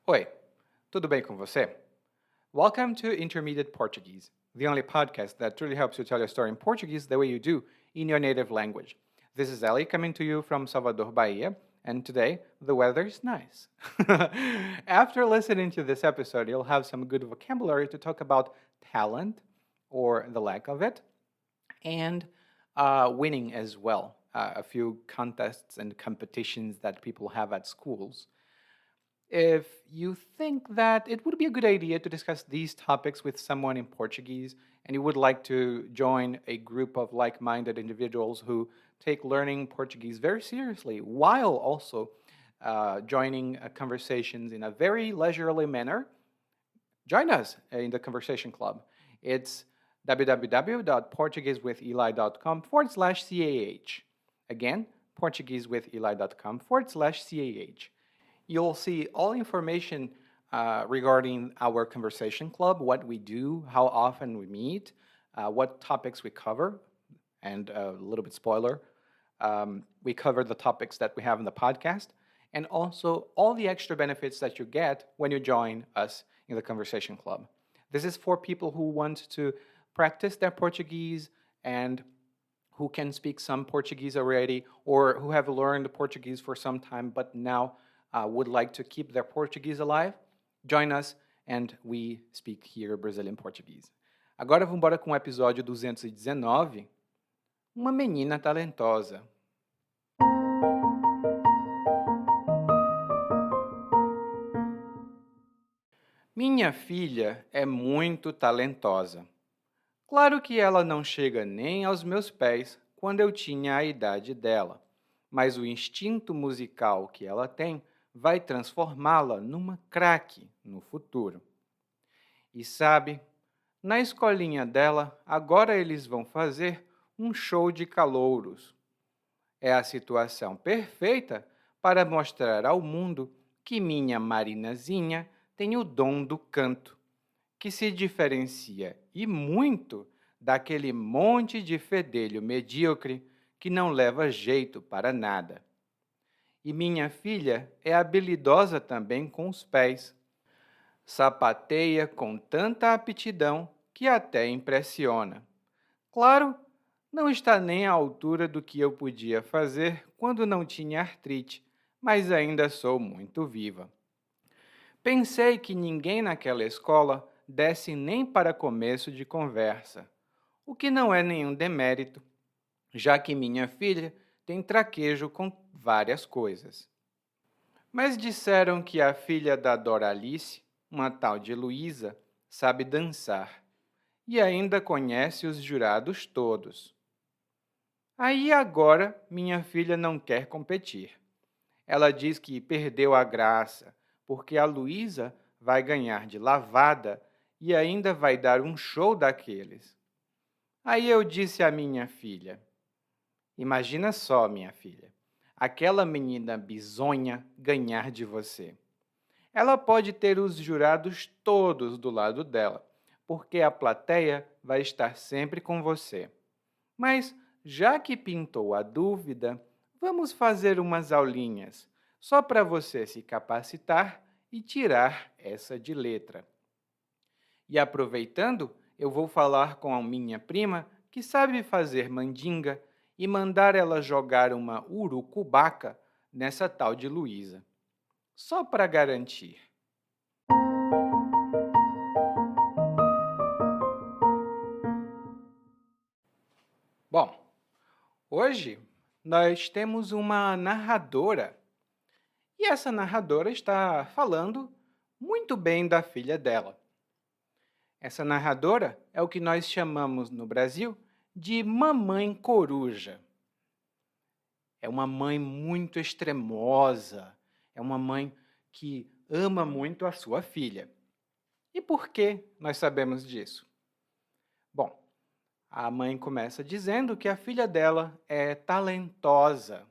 Oi, tudo bem com você? Welcome to Intermediate Portuguese, the only podcast that truly helps you tell your story in Portuguese the way you do in your native language. This is Ali coming to you from Salvador, Bahia, and today the weather is nice. After listening to this episode, you'll have some good vocabulary to talk about talent or the lack of it, and winning as well. A few contests and competitions that people have at schools. If you think that it would be a good idea to discuss these topics with someone in Portuguese and you would like to join a group of like minded individuals who take learning Portuguese very seriously while also joining conversations in a very leisurely manner, join us in the Conversation Club. It's www.portuguesewitheli.com/CAH. Again, portuguesewitheli.com/CAH. You'll see all information regarding our conversation club, what we do, how often we meet, what topics we cover, and a little bit spoiler, we cover the topics that we have in the podcast, and also all the extra benefits that you get when you join us in the conversation club. This is for people who want to practice their Portuguese and who can speak some Portuguese already, or who have learned Portuguese for some time but now would like to keep their Portuguese alive, join us and we speak here Brazilian Portuguese. Agora vamos embora com o episódio 219, uma menina talentosa. Minha filha é muito talentosa. Claro que ela não chega nem aos meus pés quando eu tinha a idade dela, mas o instinto musical que ela tem vai transformá-la numa craque no futuro. E sabe, na escolinha dela, agora eles vão fazer um show de calouros. É a situação perfeita para mostrar ao mundo que minha Marinazinha tem o dom do canto, que se diferencia e muito daquele monte de fedelho medíocre que não leva jeito para nada. E minha filha é habilidosa também com os pés. Sapateia com tanta aptidão que até impressiona. Claro, não está nem à altura do que eu podia fazer quando não tinha artrite, mas ainda sou muito viva. Pensei que ninguém naquela escola desse nem para começo de conversa, o que não é nenhum demérito, já que minha filha tem traquejo com várias coisas. Mas disseram que a filha da Doralice, uma tal de Luísa, sabe dançar e ainda conhece os jurados todos. Aí agora minha filha não quer competir. Ela diz que perdeu a graça, porque a Luísa vai ganhar de lavada e ainda vai dar um show daqueles. Aí eu disse à minha filha: imagina só, minha filha, aquela menina bizonha ganhar de você. Ela pode ter os jurados todos do lado dela, porque a plateia vai estar sempre com você. Mas, já que pintou a dúvida, vamos fazer umas aulinhas, só para você se capacitar e tirar essa de letra. E aproveitando, eu vou falar com a minha prima, que sabe fazer mandinga, e mandar ela jogar uma urucubaca nessa tal de Luísa. Só para garantir. Bom, hoje nós temos uma narradora. E essa narradora está falando muito bem da filha dela. Essa narradora é o que nós chamamos no Brasil de mamãe coruja. É uma mãe muito extremosa, é uma mãe que ama muito a sua filha. E por que nós sabemos disso? Bom, a mãe começa dizendo que a filha dela é talentosa.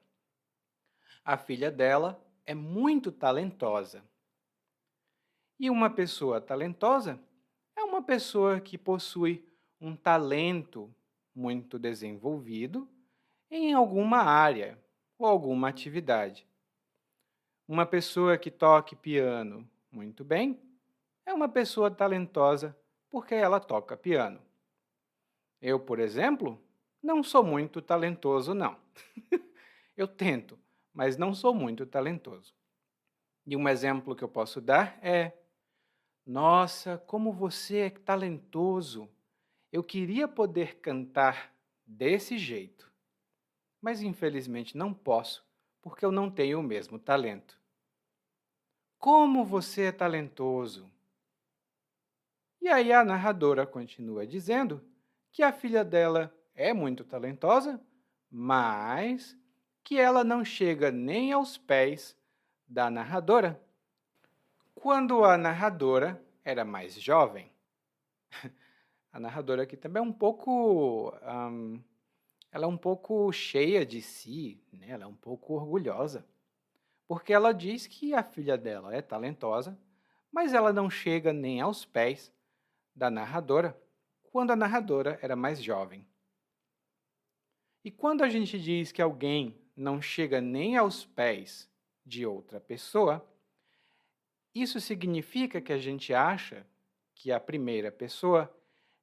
A filha dela é muito talentosa. E uma pessoa talentosa é uma pessoa que possui um talento muito desenvolvido em alguma área ou alguma atividade. Uma pessoa que toque piano Muito bem, é uma pessoa talentosa porque ela toca piano. Eu, por exemplo, não sou muito talentoso, não. Eu tento, mas não sou muito talentoso. E um exemplo que eu posso dar é: nossa, como você é talentoso! Eu queria poder cantar desse jeito, mas infelizmente não posso, porque eu não tenho o mesmo talento. Como você é talentoso! E aí a narradora continua dizendo que a filha dela é muito talentosa, mas que ela não chega nem aos pés da narradora. Quando a narradora era mais jovem, a narradora aqui também é um pouco, ela é um pouco cheia de si, né? Ela é um pouco orgulhosa, porque ela diz que a filha dela é talentosa, mas ela não chega nem aos pés da narradora quando a narradora era mais jovem. E quando a gente diz que alguém não chega nem aos pés de outra pessoa, isso significa que a gente acha que a primeira pessoa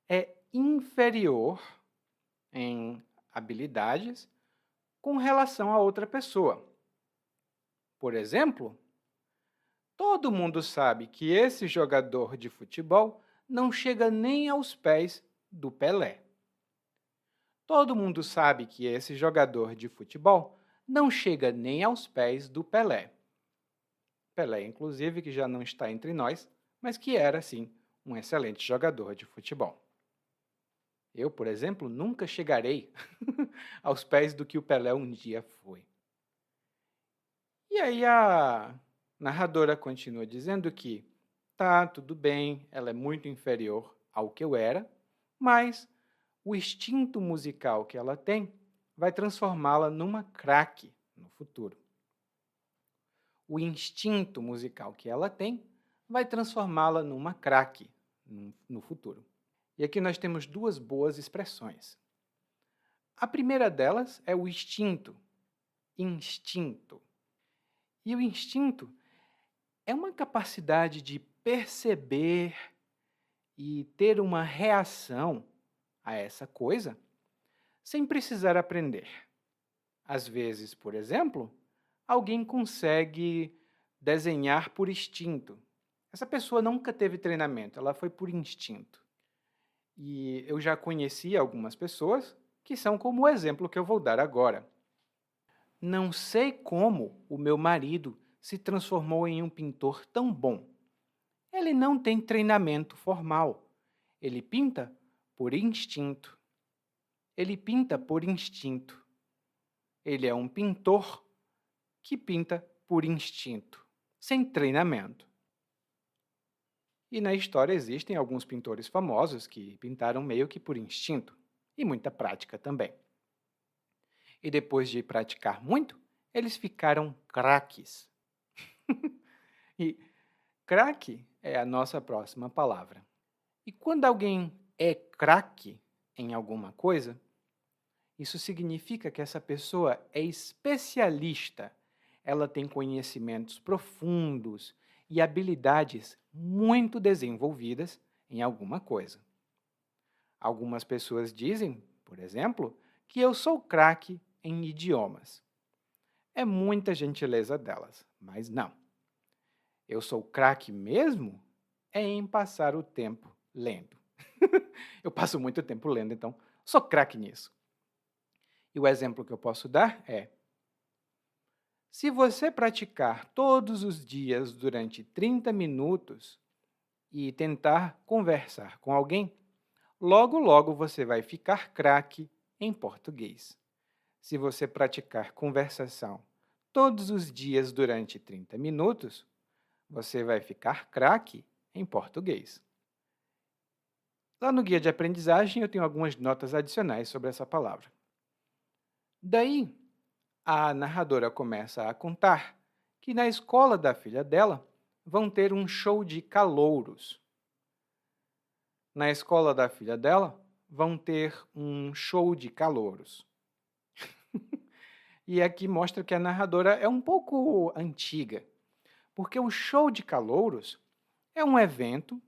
é inferior em habilidades com relação a outra pessoa. Por exemplo, todo mundo sabe que esse jogador de futebol não chega nem aos pés do Pelé. Todo mundo sabe que esse jogador de futebol não chega nem aos pés do Pelé. Pelé, inclusive, que já não está entre nós, mas que era, sim, um excelente jogador de futebol. Eu, por exemplo, nunca chegarei aos pés do que o Pelé um dia foi. E aí a narradora continua dizendo que tá, tudo bem, ela é muito inferior ao que eu era, mas o instinto musical que ela tem vai transformá-la numa craque no futuro. O instinto musical que ela tem vai transformá-la numa craque no futuro. E aqui nós temos duas boas expressões. A primeira delas é o instinto. Instinto. E o instinto é uma capacidade de perceber e ter uma reação a essa coisa sem precisar aprender. Às vezes, por exemplo, alguém consegue desenhar por instinto. Essa pessoa nunca teve treinamento, ela foi por instinto. E eu já conheci algumas pessoas que são como o exemplo que eu vou dar agora. Não sei como o meu marido se transformou em um pintor tão bom. Ele não tem treinamento formal. Ele pinta por instinto. Ele pinta por instinto. Ele é um pintor que pinta por instinto, sem treinamento. E na história existem alguns pintores famosos que pintaram meio que por instinto, e muita prática também. E depois de praticar muito, eles ficaram craques. E craque é a nossa próxima palavra. E quando alguém é craque em alguma coisa, isso significa que essa pessoa é especialista. Ela tem conhecimentos profundos e habilidades muito desenvolvidas em alguma coisa. Algumas pessoas dizem, por exemplo, que eu sou craque em idiomas. É muita gentileza delas, mas não. Eu sou craque mesmo é em passar o tempo lendo. Eu passo muito tempo lendo, então sou craque nisso. E o exemplo que eu posso dar é: se você praticar todos os dias durante 30 minutos e tentar conversar com alguém, logo, logo você vai ficar craque em português. Se você praticar conversação todos os dias durante 30 minutos, você vai ficar craque em português. Lá no guia de aprendizagem eu tenho algumas notas adicionais sobre essa palavra. Daí, a narradora começa a contar que na escola da filha dela vão ter um show de calouros. Na escola da filha dela vão ter um show de calouros. E aqui mostra que a narradora é um pouco antiga, porque o show de calouros É um evento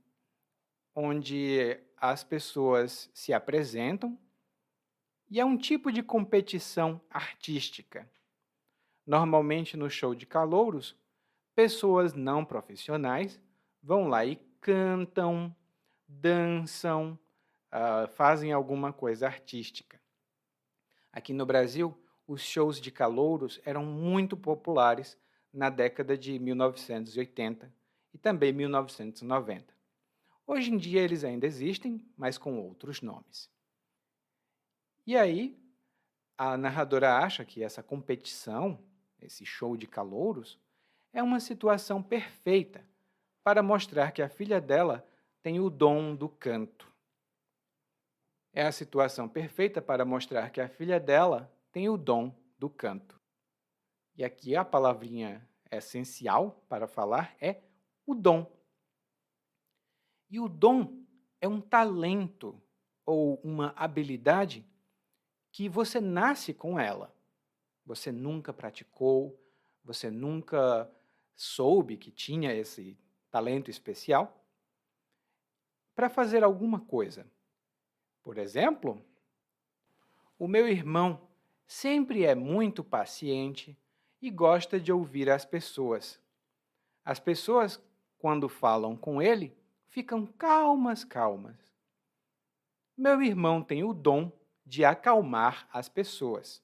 onde as pessoas se apresentam e é um tipo de competição artística. Normalmente, no show de calouros, pessoas não profissionais vão lá e cantam, dançam, fazem alguma coisa artística. Aqui no Brasil, os shows de calouros eram muito populares na década de 1980 e também 1990. Hoje em dia eles ainda existem, mas com outros nomes. E aí, a narradora acha que essa competição, esse show de calouros, é uma situação perfeita para mostrar que a filha dela tem o dom do canto. É a situação perfeita para mostrar que a filha dela tem o dom do canto. E aqui a palavrinha essencial para falar é o dom. E o dom é um talento ou uma habilidade que você nasce com ela. Você nunca praticou, você nunca soube que tinha esse talento especial para fazer alguma coisa. Por exemplo, o meu irmão sempre é muito paciente e gosta de ouvir as pessoas. As pessoas, quando falam com ele, ficam calmas, calmas. Meu irmão tem o dom de acalmar as pessoas.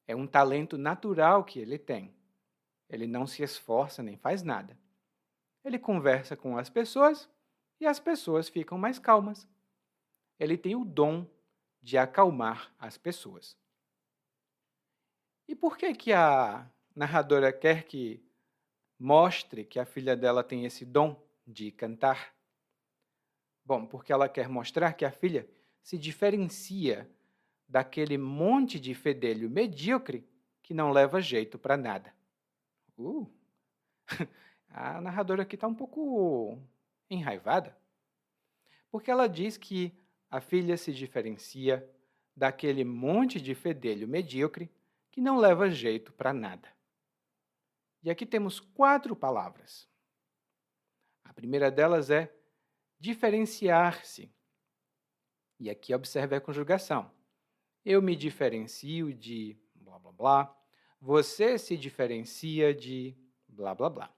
É um talento natural que ele tem. Ele não se esforça nem faz nada. Ele conversa com as pessoas e as pessoas ficam mais calmas. Ele tem o dom de acalmar as pessoas. E por que a narradora quer que mostre que a filha dela tem esse dom de cantar? Bom, porque ela quer mostrar que a filha se diferencia daquele monte de fedelho medíocre que não leva jeito para nada. Uh, a narradora aqui está um pouco enraivada, porque ela diz que a filha se diferencia daquele monte de fedelho medíocre que não leva jeito para nada. E aqui temos 4 palavras. A primeira delas é diferenciar-se. E aqui observe a conjugação. Eu me diferencio de blá blá blá. Você se diferencia de blá blá blá.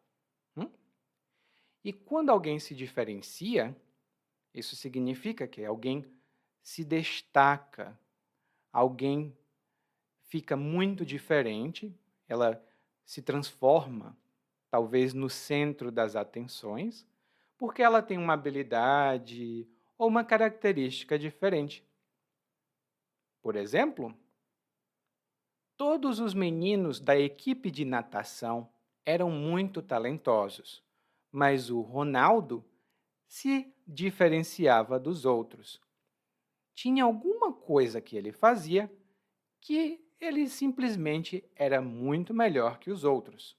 E quando alguém se diferencia, isso significa que alguém se destaca, alguém fica muito diferente, ela se transforma, talvez no centro das atenções, porque ela tem uma habilidade ou uma característica diferente. Por exemplo, todos os meninos da equipe de natação eram muito talentosos, mas o Ronaldo se diferenciava dos outros. Tinha alguma coisa que ele fazia que ele simplesmente era muito melhor que os outros.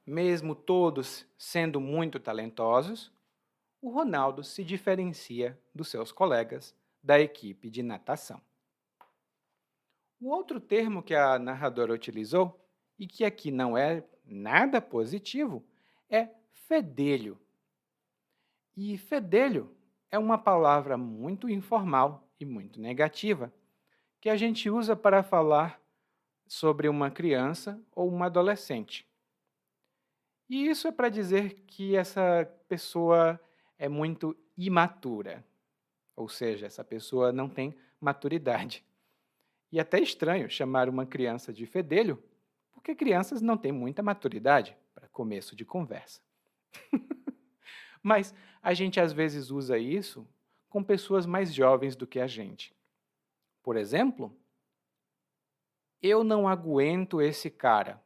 Mesmo todos sendo muito talentosos, o Ronaldo se diferencia dos seus colegas da equipe de natação. O outro termo que a narradora utilizou, e que aqui não é nada positivo, é fedelho. E fedelho é uma palavra muito informal e muito negativa, que a gente usa para falar sobre uma criança ou uma adolescente. E isso é para dizer que essa pessoa é muito imatura, ou seja, essa pessoa não tem maturidade. E é até estranho chamar uma criança de fedelho, porque crianças não têm muita maturidade para começo de conversa. Mas a gente às vezes usa isso com pessoas mais jovens do que a gente. Por exemplo, eu não aguento esse cara.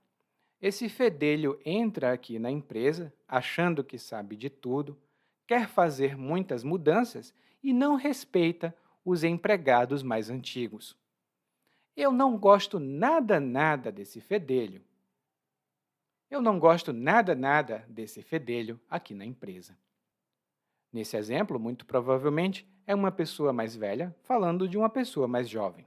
Esse fedelho entra aqui na empresa achando que sabe de tudo, quer fazer muitas mudanças e não respeita os empregados mais antigos. Eu não gosto nada desse fedelho. Eu não gosto nada desse fedelho aqui na empresa. Nesse exemplo, muito provavelmente, é uma pessoa mais velha falando de uma pessoa mais jovem.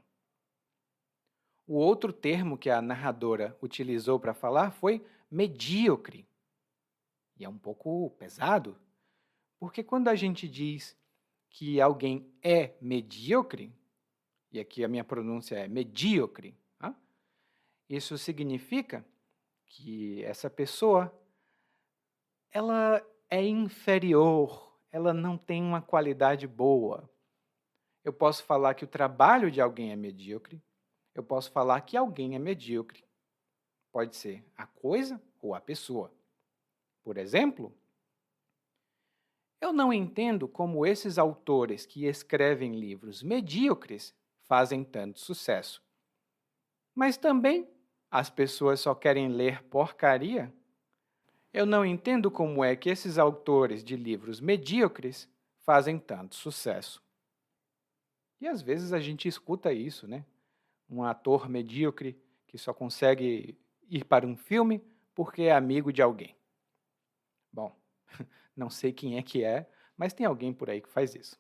O outro termo que a narradora utilizou para falar foi medíocre. E é um pouco pesado, porque quando a gente diz que alguém é medíocre, e aqui a minha pronúncia é medíocre, tá? Isso significa que essa pessoa ela é inferior, ela não tem uma qualidade boa. Eu posso falar que o trabalho de alguém é medíocre, eu posso falar que alguém é medíocre. Pode ser a coisa ou a pessoa. Por exemplo, eu não entendo como esses autores que escrevem livros medíocres fazem tanto sucesso. Mas também as pessoas só querem ler porcaria. Eu não entendo como é que esses autores de livros medíocres fazem tanto sucesso. E às vezes a gente escuta isso, né? Um ator medíocre que só consegue ir para um filme porque é amigo de alguém. Bom, não sei quem é, mas tem alguém por aí que faz isso.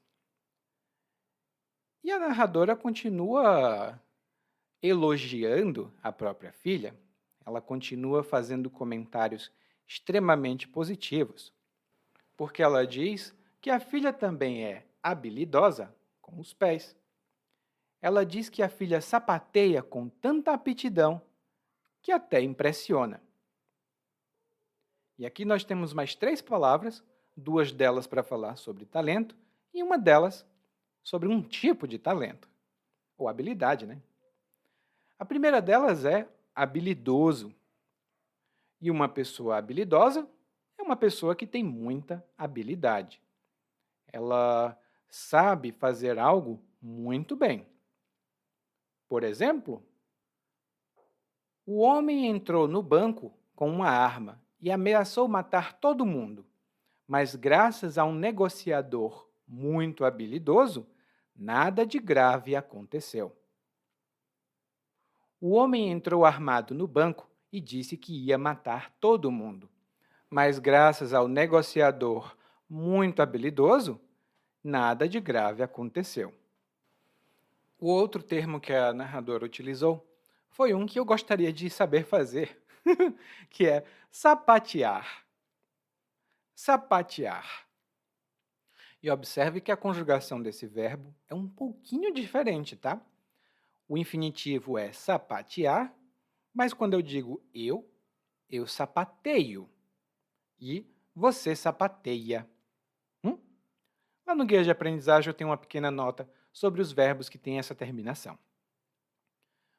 E a narradora continua elogiando a própria filha, ela continua fazendo comentários extremamente positivos, porque ela diz que a filha também é habilidosa com os pés. Ela diz que a filha sapateia com tanta aptidão que até impressiona. E aqui nós temos mais 3 palavras, 2 delas para falar sobre talento e uma delas sobre um tipo de talento, ou habilidade, né? A primeira delas é habilidoso. E uma pessoa habilidosa é uma pessoa que tem muita habilidade. Ela sabe fazer algo muito bem. Por exemplo, o homem entrou no banco com uma arma e ameaçou matar todo mundo, mas graças a um negociador muito habilidoso, nada de grave aconteceu. O homem entrou armado no banco e disse que ia matar todo mundo, mas graças ao negociador muito habilidoso, nada de grave aconteceu. O outro termo que a narradora utilizou foi um que eu gostaria de saber fazer, que é sapatear. Sapatear. E observe que a conjugação desse verbo é um pouquinho diferente, tá? O infinitivo é sapatear, mas quando eu digo eu sapateio. E você sapateia. Lá no guia de aprendizagem eu tenho uma pequena nota sobre os verbos que têm essa terminação.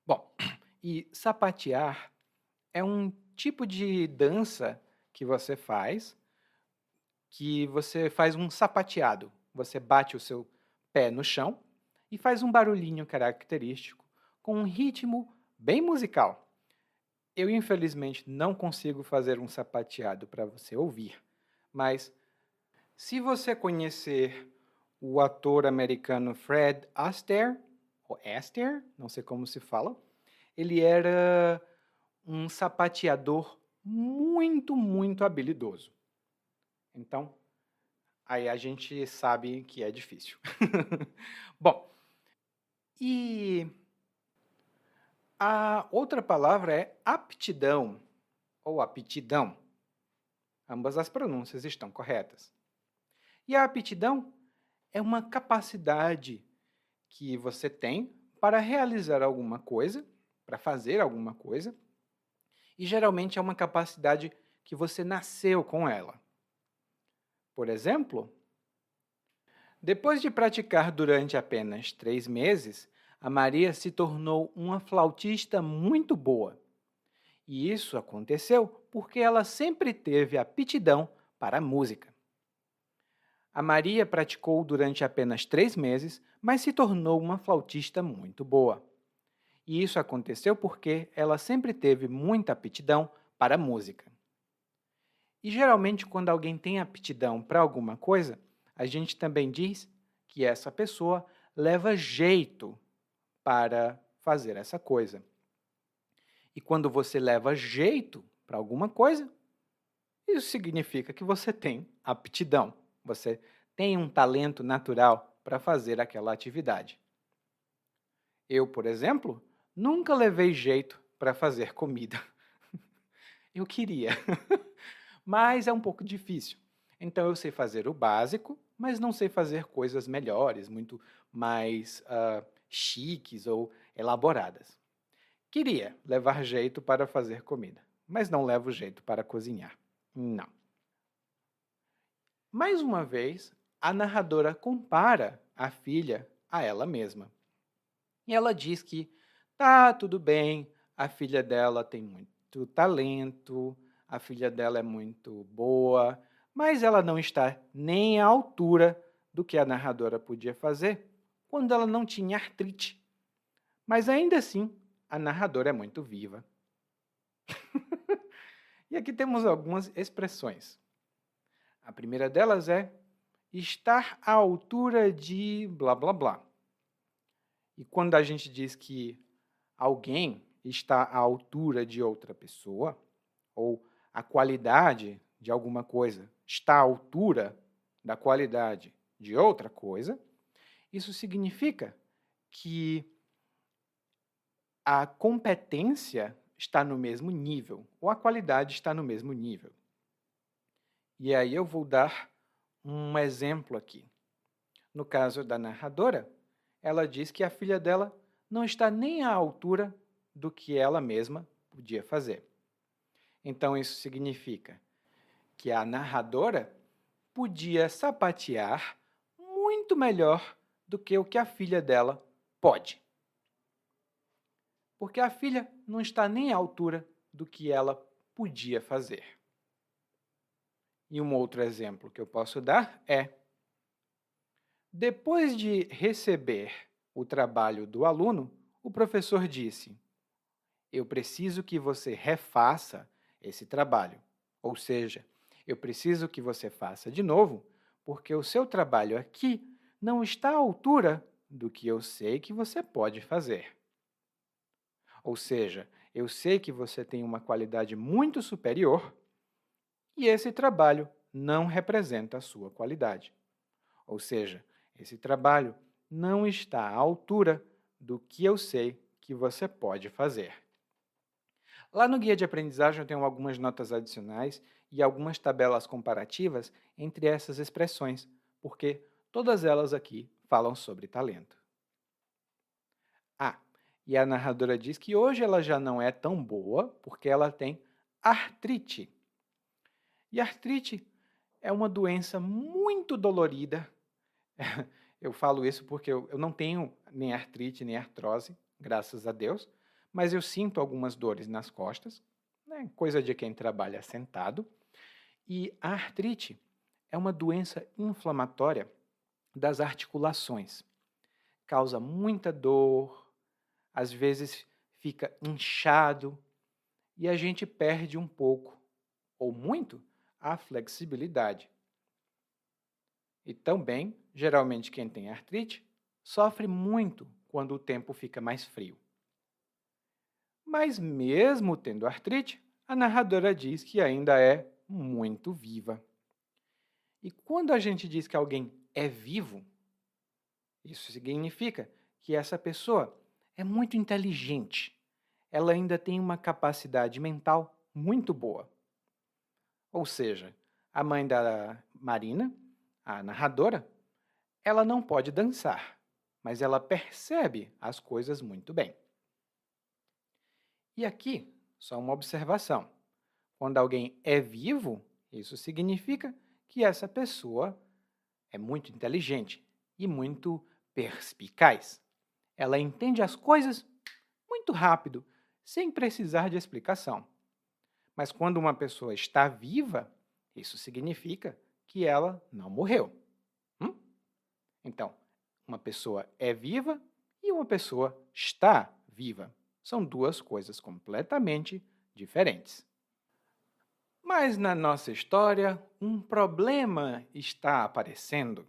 Bom, e sapatear é um tipo de dança que você faz um sapateado. Você bate o seu pé no chão e faz um barulhinho característico com um ritmo bem musical. Eu, infelizmente, não consigo fazer um sapateado para você ouvir, mas se você conhecer o ator americano Fred Astaire, ou Astaire, não sei como se fala, ele era um sapateador muito, muito habilidoso. Então, aí a gente sabe que é difícil. Bom, e a outra palavra é aptidão, ou aptidão. Ambas as pronúncias estão corretas. E a aptidão é uma capacidade que você tem para realizar alguma coisa, para fazer alguma coisa, e geralmente é uma capacidade que você nasceu com ela. Por exemplo, depois de praticar durante apenas 3 meses, a Maria se tornou uma flautista muito boa. E isso aconteceu porque ela sempre teve aptidão para a música. A Maria praticou durante apenas 3 meses, mas se tornou uma flautista muito boa. E isso aconteceu porque ela sempre teve muita aptidão para a música. E geralmente, quando alguém tem aptidão para alguma coisa, a gente também diz que essa pessoa leva jeito para fazer essa coisa. E quando você leva jeito para alguma coisa, isso significa que você tem aptidão. Você tem um talento natural para fazer aquela atividade. Eu, por exemplo, nunca levei jeito para fazer comida. Eu queria, mas é um pouco difícil. Então eu sei fazer o básico, mas não sei fazer coisas melhores, muito mais chiques ou elaboradas. Queria levar jeito para fazer comida, mas não levo jeito para cozinhar. Não. Mais uma vez, a narradora compara a filha a ela mesma. E ela diz que tá tudo bem, a filha dela tem muito talento, a filha dela é muito boa, mas ela não está nem à altura do que a narradora podia fazer quando ela não tinha artrite. Mas ainda assim, a narradora é muito viva. E aqui temos algumas expressões. A primeira delas é estar à altura de blá blá blá. E quando a gente diz que alguém está à altura de outra pessoa, ou a qualidade de alguma coisa está à altura da qualidade de outra coisa, isso significa que a competência está no mesmo nível, ou a qualidade está no mesmo nível. E aí eu vou dar um exemplo aqui. No caso da narradora, ela diz que a filha dela não está nem à altura do que ela mesma podia fazer. Então, isso significa que a narradora podia sapatear muito melhor do que o que a filha dela pode. Porque a filha não está nem à altura do que ela podia fazer. E um outro exemplo que eu posso dar é: depois de receber o trabalho do aluno, o professor disse: eu preciso que você refaça esse trabalho. Ou seja, eu preciso que você faça de novo, porque o seu trabalho aqui não está à altura do que eu sei que você pode fazer. Ou seja, eu sei que você tem uma qualidade muito superior e esse trabalho não representa a sua qualidade. Ou seja, esse trabalho não está à altura do que eu sei que você pode fazer. Lá no guia de aprendizagem eu tenho algumas notas adicionais e algumas tabelas comparativas entre essas expressões, porque todas elas aqui falam sobre talento. Ah, e a narradora diz que hoje ela já não é tão boa porque ela tem artrite. E artrite é uma doença muito dolorida. Eu falo isso porque eu não tenho nem artrite nem artrose, graças a Deus, mas eu sinto algumas dores nas costas, né, coisa de quem trabalha sentado. E a artrite é uma doença inflamatória das articulações. Causa muita dor, às vezes fica inchado e a gente perde um pouco, ou muito, a flexibilidade. E também, geralmente quem tem artrite, sofre muito quando o tempo fica mais frio. Mas mesmo tendo artrite, a narradora diz que ainda é muito viva. E quando a gente diz que alguém é vivo, isso significa que essa pessoa é muito inteligente. Ela ainda tem uma capacidade mental muito boa. Ou seja, a mãe da Marina, a narradora, ela não pode dançar, mas ela percebe as coisas muito bem. E aqui, só uma observação. Quando alguém é vivo, isso significa que essa pessoa é muito inteligente e muito perspicaz. Ela entende as coisas muito rápido, sem precisar de explicação. Mas quando uma pessoa está viva, isso significa que ela não morreu. Então, uma pessoa é viva e uma pessoa está viva. São duas coisas completamente diferentes. Mas na nossa história, um problema está aparecendo.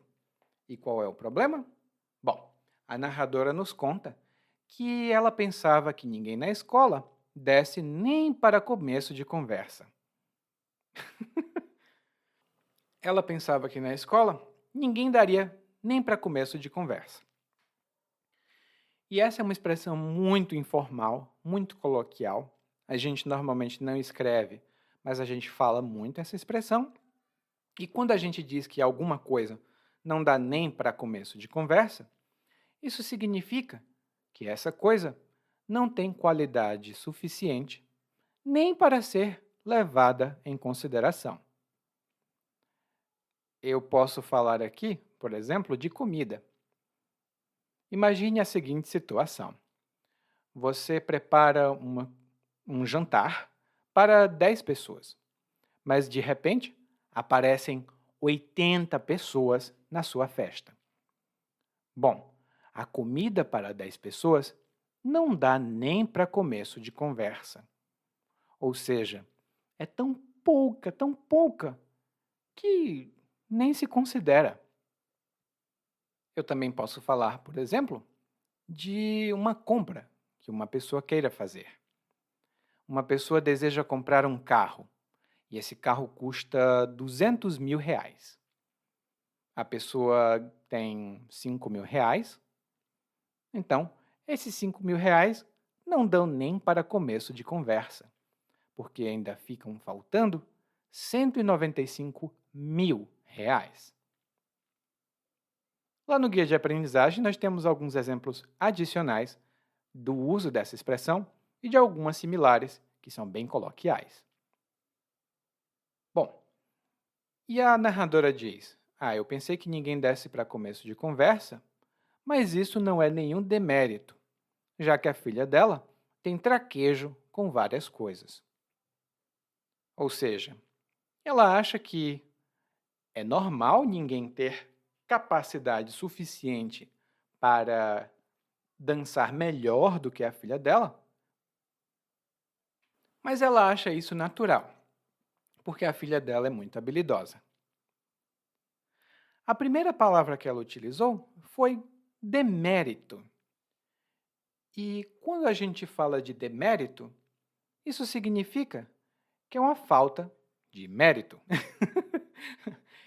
E qual é o problema? Bom, a narradora nos conta que ela pensava que ninguém na escola desse nem para começo de conversa. Ela pensava que na escola ninguém daria nem para começo de conversa. E essa é uma expressão muito informal, muito coloquial. A gente normalmente não escreve, mas a gente fala muito essa expressão. E quando a gente diz que alguma coisa não dá nem para começo de conversa, isso significa que essa coisa não tem qualidade suficiente nem para ser levada em consideração. Eu posso falar aqui, por exemplo, de comida. Imagine a seguinte situação: você prepara um jantar para 10 pessoas, mas de repente aparecem 80 pessoas na sua festa. Bom, a comida para 10 pessoas não dá nem para começo de conversa. Ou seja, é tão pouca, que nem se considera. Eu também posso falar, por exemplo, de uma compra que uma pessoa queira fazer. Uma pessoa deseja comprar um carro e esse carro custa R$ 200.000. A pessoa tem R$ 5.000, então esses R$ 5.000 não dão nem para começo de conversa, porque ainda ficam faltando R$ 195.000. Lá no guia de aprendizagem, nós temos alguns exemplos adicionais do uso dessa expressão e de algumas similares, que são bem coloquiais. Bom, e a narradora diz: eu pensei que ninguém desse para começo de conversa, mas isso não é nenhum demérito, já que a filha dela tem traquejo com várias coisas. Ou seja, ela acha que é normal ninguém ter capacidade suficiente para dançar melhor do que a filha dela, mas ela acha isso natural, porque a filha dela é muito habilidosa. A primeira palavra que ela utilizou foi demérito. E quando a gente fala de demérito, isso significa que é uma falta de mérito.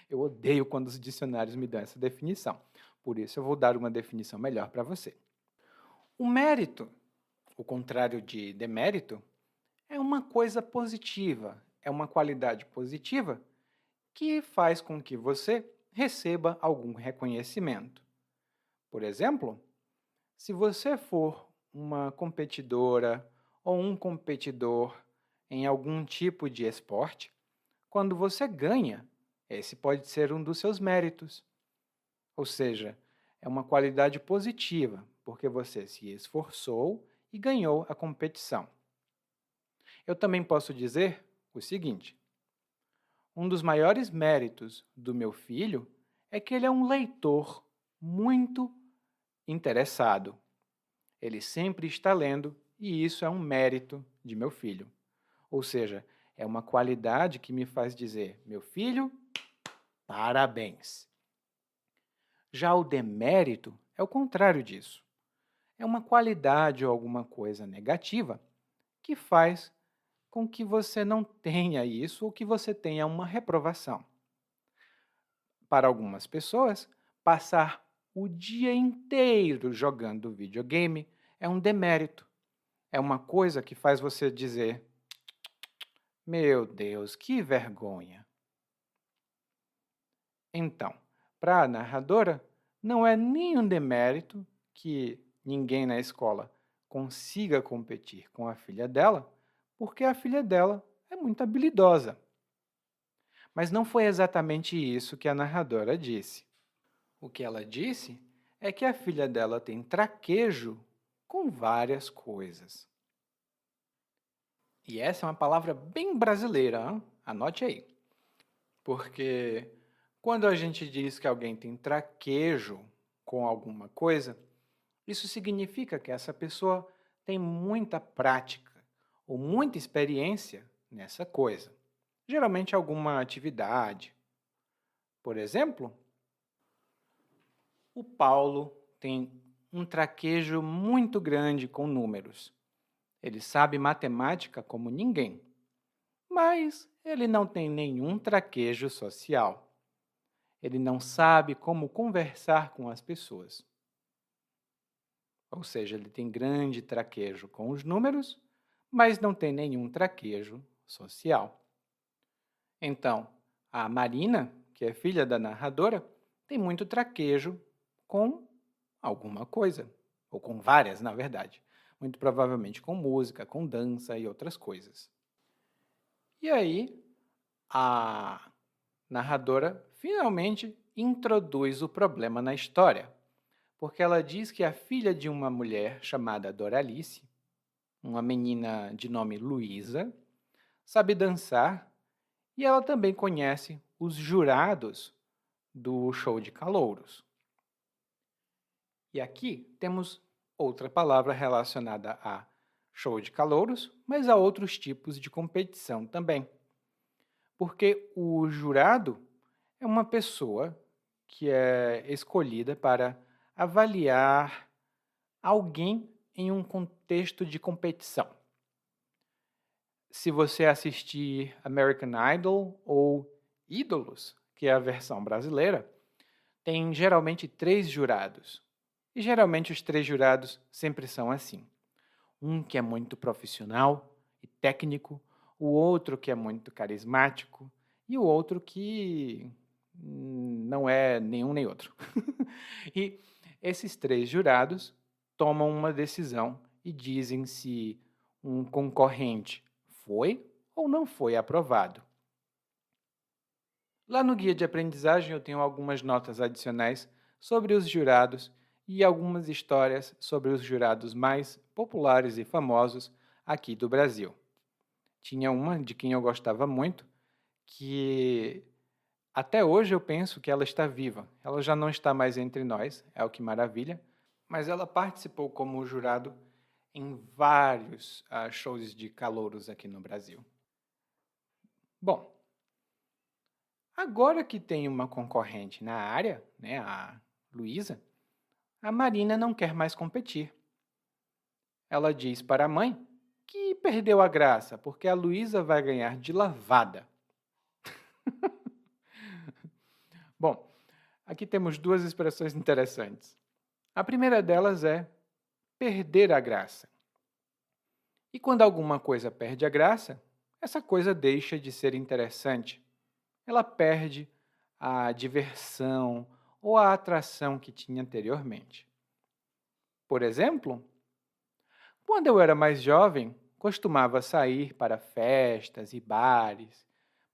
Eu odeio quando os dicionários me dão essa definição. Por isso, eu vou dar uma definição melhor para você. O mérito, o contrário de demérito, é uma coisa positiva, é uma qualidade positiva que faz com que você receba algum reconhecimento. Por exemplo, se você for uma competidora ou um competidor em algum tipo de esporte, quando você ganha, esse pode ser um dos seus méritos. Ou seja, é uma qualidade positiva, porque você se esforçou e ganhou a competição. Eu também posso dizer o seguinte: um dos maiores méritos do meu filho é que ele é um leitor muito interessado. Ele sempre está lendo e isso é um mérito de meu filho. Ou seja, é uma qualidade que me faz dizer: meu filho, parabéns. Já o demérito é o contrário disso. É uma qualidade ou alguma coisa negativa que faz com que você não tenha isso ou que você tenha uma reprovação. Para algumas pessoas, passar o dia inteiro jogando videogame é um demérito. É uma coisa que faz você dizer: meu Deus, que vergonha. Então, para a narradora, não é nenhum demérito que ninguém na escola consiga competir com a filha dela, porque a filha dela é muito habilidosa. Mas não foi exatamente isso que a narradora disse. O que ela disse é que a filha dela tem traquejo com várias coisas. E essa é uma palavra bem brasileira, hein? Anote aí. Porque quando a gente diz que alguém tem traquejo com alguma coisa, isso significa que essa pessoa tem muita prática ou muita experiência nessa coisa. Geralmente alguma atividade. Por exemplo, o Paulo tem um traquejo muito grande com números. Ele sabe matemática como ninguém, mas ele não tem nenhum traquejo social. Ele não sabe como conversar com as pessoas. Ou seja, ele tem grande traquejo com os números, mas não tem nenhum traquejo social. Então, a Marina, que é filha da narradora, tem muito traquejo com alguma coisa, ou com várias, na verdade. Muito provavelmente com música, com dança e outras coisas. E aí, a narradora finalmente introduz o problema na história, porque ela diz que a filha de uma mulher chamada Doralice, uma menina de nome Luísa, sabe dançar e ela também conhece os jurados do show de calouros. E aqui temos outra palavra relacionada a show de calouros, mas a outros tipos de competição também. Porque o jurado é uma pessoa que é escolhida para avaliar alguém em um contexto de competição. Se você assistir American Idol ou Ídolos, que é a versão brasileira, tem geralmente 3 jurados. E geralmente os 3 jurados sempre são assim. Um que é muito profissional e técnico, o outro que é muito carismático e o outro que não é nenhum nem outro. E esses 3 jurados tomam uma decisão e dizem se um concorrente foi ou não foi aprovado. Lá no guia de aprendizagem eu tenho algumas notas adicionais sobre os jurados e algumas histórias sobre os jurados mais populares e famosos aqui do Brasil. Tinha uma de quem eu gostava muito, que até hoje eu penso que ela está viva. Ela já não está mais entre nós, é o que maravilha, mas ela participou como jurado em vários shows de calouros aqui no Brasil. Bom, agora que tem uma concorrente na área, né, a Luísa, a Marina não quer mais competir. Ela diz para a mãe que perdeu a graça, porque a Luísa vai ganhar de lavada. Bom, aqui temos 2 expressões interessantes. A primeira delas é perder a graça. E quando alguma coisa perde a graça, essa coisa deixa de ser interessante. Ela perde a diversão ou a atração que tinha anteriormente. Por exemplo, quando eu era mais jovem, costumava sair para festas e bares,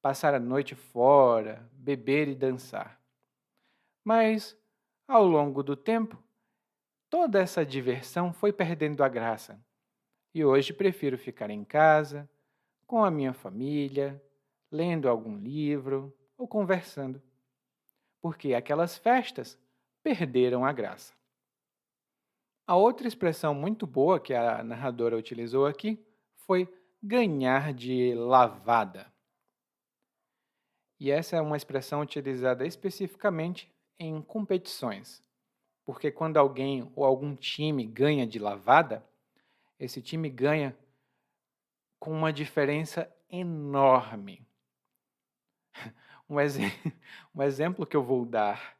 passar a noite fora, beber e dançar. Mas, ao longo do tempo, toda essa diversão foi perdendo a graça. E hoje prefiro ficar em casa, com a minha família, lendo algum livro ou conversando, porque aquelas festas perderam a graça. A outra expressão muito boa que a narradora utilizou aqui foi ganhar de lavada. E essa é uma expressão utilizada especificamente em competições, porque quando alguém ou algum time ganha de lavada, esse time ganha com uma diferença enorme. Um, um exemplo que eu vou dar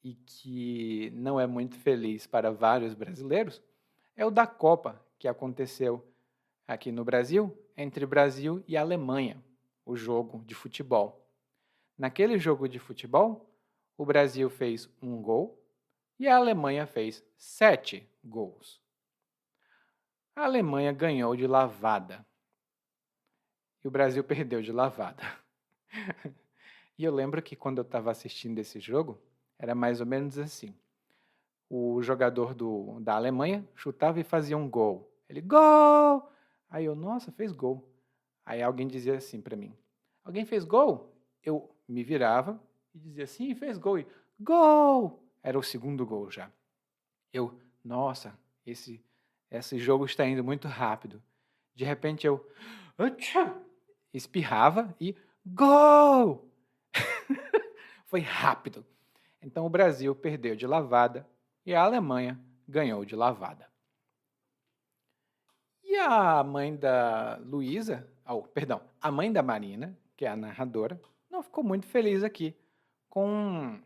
e que não é muito feliz para vários brasileiros é o da Copa, que aconteceu aqui no Brasil, entre Brasil e Alemanha, o jogo de futebol. Naquele jogo de futebol, o Brasil fez 1 gol e a Alemanha fez 7 gols. A Alemanha ganhou de lavada e o Brasil perdeu de lavada. E eu lembro que quando eu estava assistindo esse jogo, era mais ou menos assim. O jogador da Alemanha chutava e fazia um gol. Ele, gol! Aí eu, nossa, fez gol. Aí alguém dizia assim para mim, alguém fez gol? Eu me virava e dizia, sim, fez gol. E, gol! Era o segundo gol já. Eu, nossa, esse jogo está indo muito rápido. De repente eu espirrava e gol! Foi rápido. Então o Brasil perdeu de lavada e a Alemanha ganhou de lavada. E a mãe da Luísa, perdão, a mãe da Marina, que é a narradora, não ficou muito feliz aqui com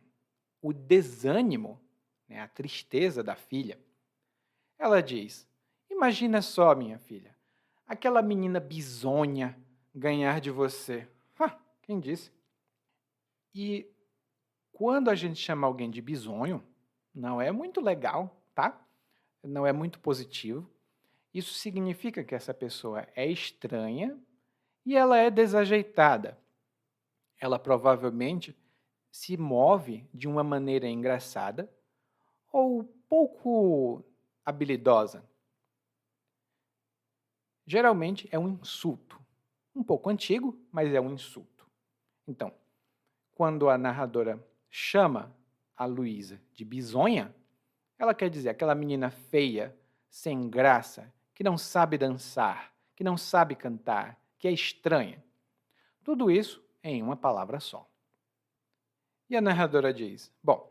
o desânimo, né, a tristeza da filha. Ela diz, imagina só, minha filha, aquela menina bizonha ganhar de você. quem disse? E quando a gente chama alguém de bisonho, não é muito legal, tá? Não é muito positivo. Isso significa que essa pessoa é estranha e ela é desajeitada. Ela provavelmente se move de uma maneira engraçada ou pouco habilidosa. Geralmente é um insulto. Um pouco antigo, mas é um insulto. Então, quando a narradora chama a Luísa de bisonha, ela quer dizer aquela menina feia, sem graça, que não sabe dançar, que não sabe cantar, que é estranha. Tudo isso em uma palavra só. E a narradora diz: bom,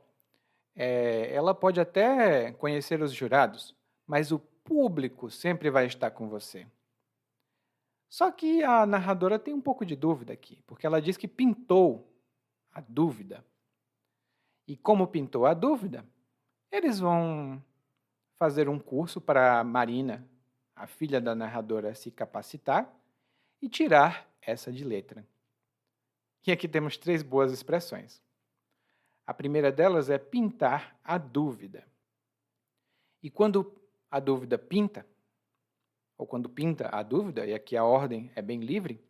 ela pode até conhecer os jurados, mas o público sempre vai estar com você. Só que a narradora tem um pouco de dúvida aqui, porque ela diz que pintou a dúvida. E como pintou a dúvida, eles vão fazer um curso para a Marina, a filha da narradora, se capacitar e tirar essa de letra. E aqui temos 3 boas expressões. A primeira delas é pintar a dúvida. E quando a dúvida pinta, ou quando pinta a dúvida, e aqui a ordem é bem livre,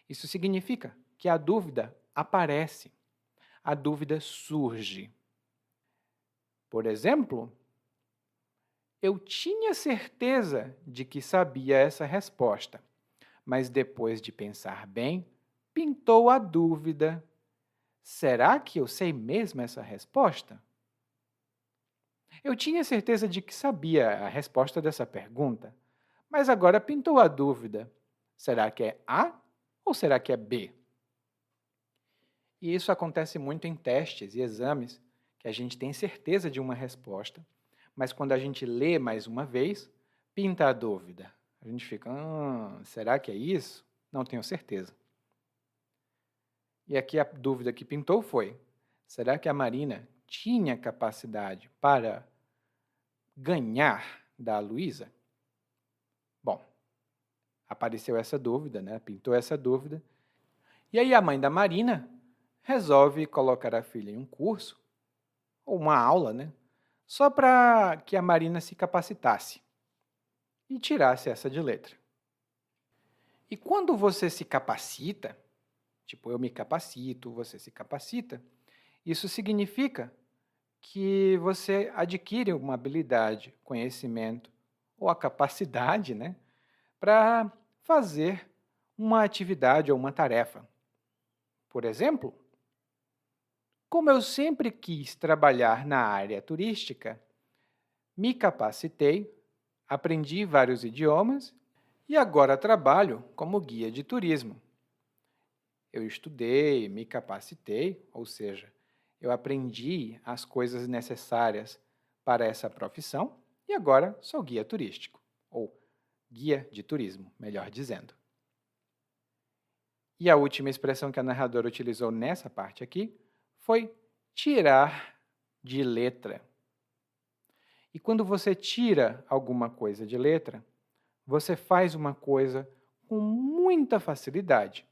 isso significa que a dúvida aparece, a dúvida surge. Por exemplo, eu tinha certeza de que sabia essa resposta, mas depois de pensar bem, pintou a dúvida. Será que eu sei mesmo essa resposta? Eu tinha certeza de que sabia a resposta dessa pergunta, mas agora pintou a dúvida. Será que é A ou será que é B? E isso acontece muito em testes e exames, que a gente tem certeza de uma resposta, mas quando a gente lê mais uma vez, pinta a dúvida. A gente fica, será que é isso? Não tenho certeza. E aqui a dúvida que pintou foi, será que a Marina tinha capacidade para ganhar da Luísa? Bom, apareceu essa dúvida, né? Pintou essa dúvida. E aí a mãe da Marina resolve colocar a filha em um curso, ou uma aula, né? Só para que a Marina se capacitasse e tirasse essa de letra. E quando você se capacita, tipo eu me capacito, você se capacita, isso significa que você adquire uma habilidade, conhecimento ou a capacidade, né, para fazer uma atividade ou uma tarefa. Por exemplo, como eu sempre quis trabalhar na área turística, me capacitei, aprendi vários idiomas e agora trabalho como guia de turismo. Eu estudei, me capacitei, ou seja, eu aprendi as coisas necessárias para essa profissão e agora sou guia turístico, ou guia de turismo, melhor dizendo. E a última expressão que a narradora utilizou nessa parte aqui foi tirar de letra. E quando você tira alguma coisa de letra, você faz uma coisa com muita facilidade.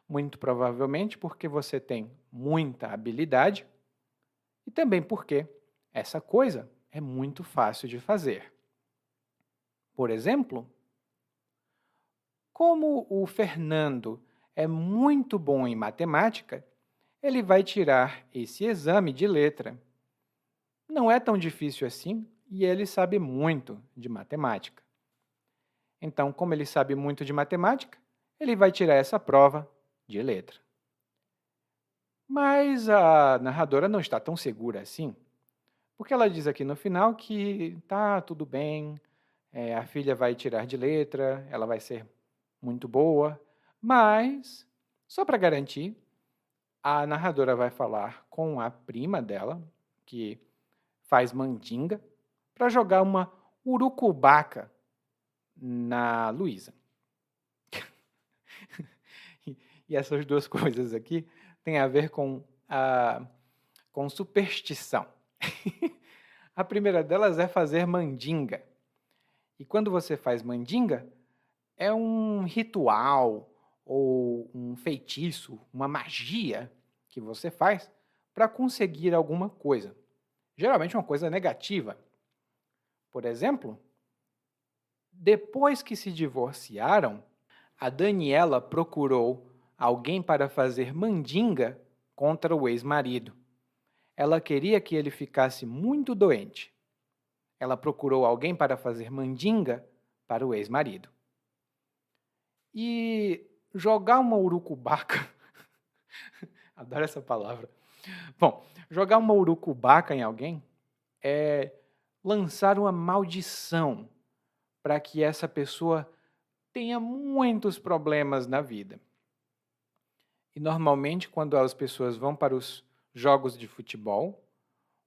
Muito provavelmente porque você tem muita habilidade e também porque essa coisa é muito fácil de fazer. Por exemplo, como o Fernando é muito bom em matemática, ele vai tirar esse exame de letra. Não é tão difícil assim e ele sabe muito de matemática. Então, como ele sabe muito de matemática, ele vai tirar essa prova de letra. Mas a narradora não está tão segura assim, porque ela diz aqui no final que tá tudo bem, a filha vai tirar de letra, ela vai ser muito boa, mas, só para garantir, a narradora vai falar com a prima dela, que faz mandinga, para jogar uma urucubaca na Luísa. E essas duas coisas aqui têm a ver com superstição. A primeira delas é fazer mandinga. E quando você faz mandinga, é um ritual ou um feitiço, uma magia que você faz para conseguir alguma coisa. Geralmente uma coisa negativa. Por exemplo, depois que se divorciaram, a Daniela procurou alguém para fazer mandinga contra o ex-marido. Ela queria que ele ficasse muito doente. Ela procurou alguém para fazer mandinga para o ex-marido. E jogar uma urucubaca, adoro essa palavra. Bom, jogar uma urucubaca em alguém é lançar uma maldição para que essa pessoa tenha muitos problemas na vida. E normalmente, quando as pessoas vão para os jogos de futebol,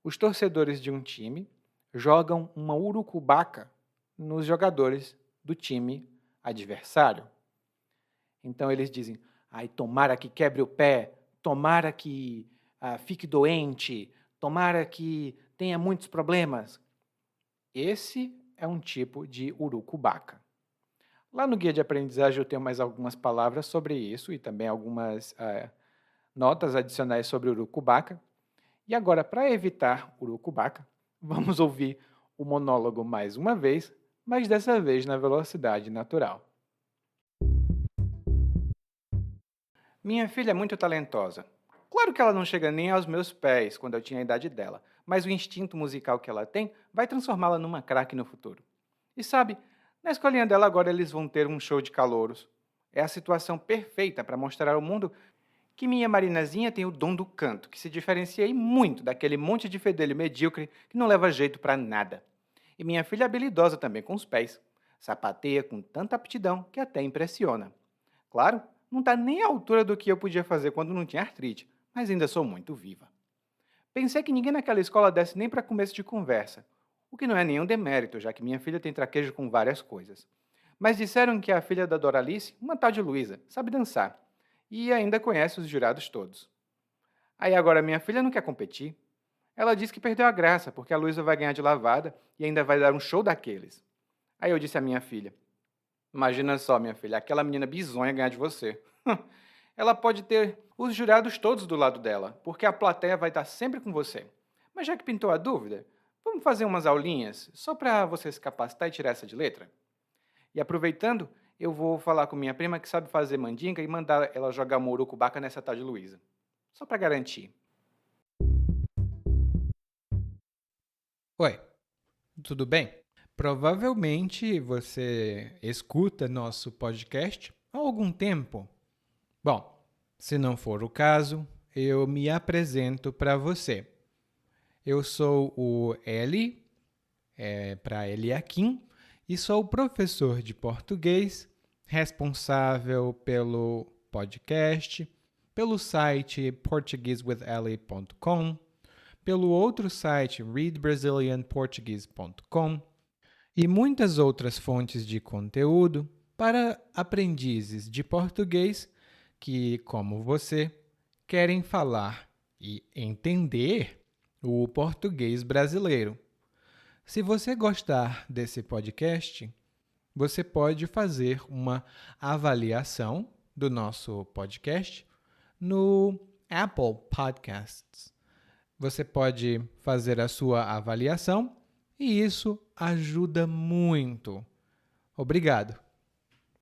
os torcedores de um time jogam uma urucubaca nos jogadores do time adversário. Então eles dizem: ai, tomara que quebre o pé, tomara que fique doente, tomara que tenha muitos problemas. Esse é um tipo de urucubaca. Lá no guia de aprendizagem eu tenho mais algumas palavras sobre isso e também algumas notas adicionais sobre urucubaca. E agora, para evitar urucubaca, vamos ouvir o monólogo mais uma vez, mas dessa vez na velocidade natural. Minha filha é muito talentosa. Claro que ela não chega nem aos meus pés quando eu tinha a idade dela, mas o instinto musical que ela tem vai transformá-la numa craque no futuro. E sabe, na escolinha dela agora eles vão ter um show de calouros. É a situação perfeita para mostrar ao mundo que minha Marinazinha tem o dom do canto, que se diferencia aí muito daquele monte de fedelho medíocre que não leva jeito para nada. E minha filha é habilidosa também com os pés. Sapateia com tanta aptidão que até impressiona. Claro, não está nem à altura do que eu podia fazer quando não tinha artrite, mas ainda sou muito viva. Pensei que ninguém naquela escola desse nem para começo de conversa, o que não é nenhum demérito, já que minha filha tem traquejo com várias coisas. Mas disseram que a filha da Doralice, uma tal de Luísa, sabe dançar, e ainda conhece os jurados todos. Aí agora minha filha não quer competir. Ela disse que perdeu a graça, porque a Luísa vai ganhar de lavada e ainda vai dar um show daqueles. Aí eu disse à minha filha: imagina só, minha filha, aquela menina bizonha ganhar de você. Ela pode ter os jurados todos do lado dela, porque a plateia vai estar sempre com você. Mas já que pintou a dúvida, vamos fazer umas aulinhas, só para você se capacitar e tirar essa de letra? E aproveitando, eu vou falar com minha prima que sabe fazer mandinga e mandar ela jogar uma urucubaca nessa tal de Luísa. Só para garantir. Oi, tudo bem? Provavelmente você escuta nosso podcast há algum tempo. Bom, se não for o caso, eu me apresento para você. Eu sou o Eli, para Eliakim, e sou professor de português, responsável pelo podcast, pelo site portuguesewitheli.com, pelo outro site readbrazilianportuguese.com e muitas outras fontes de conteúdo para aprendizes de português que, como você, querem falar e entender o português brasileiro. Se você gostar desse podcast, você pode fazer uma avaliação do nosso podcast no Apple Podcasts. Você pode fazer a sua avaliação e isso ajuda muito. Obrigado.